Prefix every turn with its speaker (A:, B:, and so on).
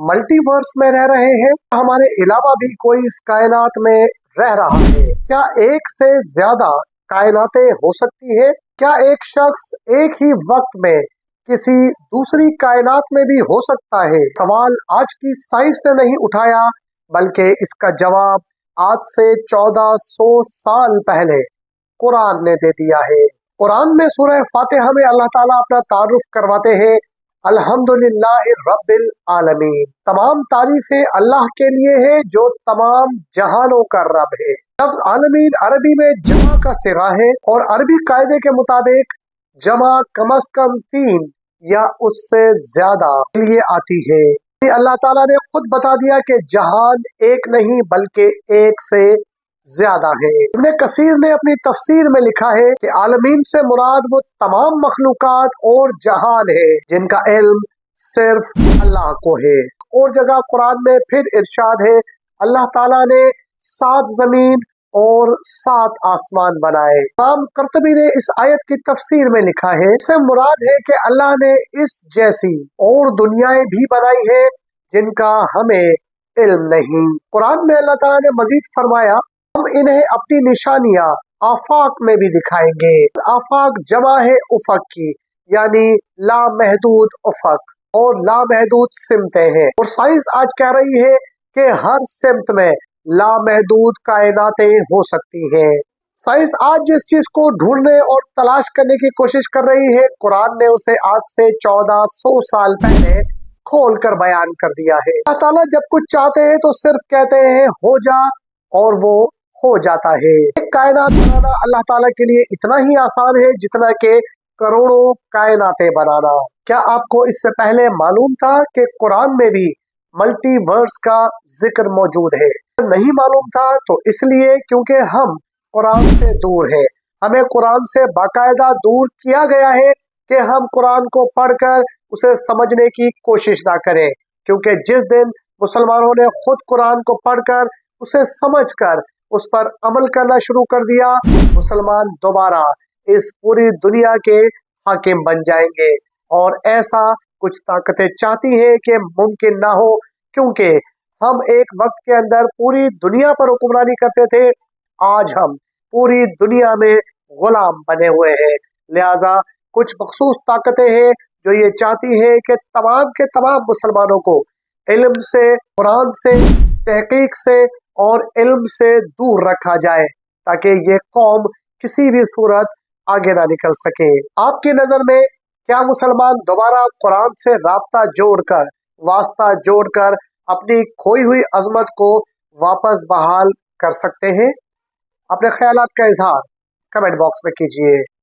A: Multiverse में रह रहे हैं, हमारे अलावा भी कोई इस कायनात में रह रहा है। क्या एक से ज्यादा कायनातें हो सकती है? क्या एक शख्स एक ही वक्त में किसी दूसरी कायनात में भी हो सकता है? सवाल आज की साइंस ने नहीं उठाया, बल्कि इसका जवाब आज से 1400 साल पहले कुरान ने दे दिया है। कुरान में सूरह फातिहा में अल्लाह ताला अपना तारुफ करवाते हैं, अल्हम्दुलिल्लाह रब्बिल आलमीन। तमाम तारीफें अल्लाह के लिए है जो तमाम जहानों का रब है। लफ्ज आलमीन अरबी में जमा का सिगा है और अरबी कायदे के मुताबिक जमा कम अज कम 3 या उससे ज्यादा के लिए आती है। अल्लाह ताला ने खुद बता दिया कि जहान एक नहीं बल्कि एक से ज्यादा है। इब्ने कसीर ने अपनी तफसीर में लिखा है कि आलमीन से मुराद वो तमाम मखलूकात और जहान है जिनका इल्म सिर्फ अल्लाह को है। और जगह कुरान में फिर इरशाद है, अल्लाह ताला ने 7 जमीन और 7 आसमान बनाए। इमाम कुर्तुबी ने इस आयत की तफसीर में लिखा है, इससे मुराद है कि अल्लाह ने इस जैसी और दुनियाएं भी बनाई है जिनका हमें इल्म नहीं। कुरान में अल्लाह ताला ने मजीद फरमाया, हम इन्हें अपनी निशानियां आफाक में भी दिखाएंगे। आफाक जमा है उफक की, यानी लामहदूद उफक, और लामहदूद सिमतें हैं। और साइंस आज कह रही है कि हर सिमत में लामहदूद कायनातें हो सकती हैं। साइंस आज जिस चीज को ढूंढने और तलाश करने की कोशिश कर रही है, कुरान ने उसे आज से 1400 साल पहले खोल कर बयान कर दिया है। अल्लाह ताला जब कुछ चाहते हैं तो सिर्फ कहते हैं हो जा, और वो हो जाता है। एक कायनात बनाना अल्लाह ताला के लिए इतना ही आसान है जितना कि करोड़ों कायनातें बनाना। क्या आपको इससे पहले मालूम था कि कुरान में भी मल्टीवर्स का जिक्र मौजूद है? नहीं मालूम था तो इसलिए क्योंकि हम कुरान से दूर हैं। हमें कुरान से बाकायदा दूर किया गया है कि हम कुरान को पढ़कर उसे समझने की कोशिश ना करें, क्योंकि जिस दिन मुसलमानों ने खुद कुरान को पढ़कर उसे समझकर उस पर अमल करना शुरू कर दिया, मुसलमान दोबारा इस पूरी दुनिया के हाकिम बन जाएंगे। और ऐसा कुछ ताकतें चाहती हैं कि मुमकिन ना हो, क्योंकि हम एक वक्त के अंदर पूरी दुनिया पर हुक्मरानी करते थे, आज हम पूरी दुनिया में गुलाम बने हुए हैं। लिहाजा कुछ मखसूस ताकतें हैं जो ये चाहती है कि तमाम के तमाम मुसलमानों को इल्म से, कुरान से, तहकीक से और इल्म से दूर रखा जाए, ताकि ये कौम किसी भी सूरत आगे ना निकल सके। आपकी नजर में क्या मुसलमान दोबारा कुरान से राब्ता जोड़कर, वास्ता जोड़कर अपनी खोई हुई अजमत को वापस बहाल कर सकते हैं? अपने ख्यालात का इजहार कमेंट बॉक्स में कीजिए।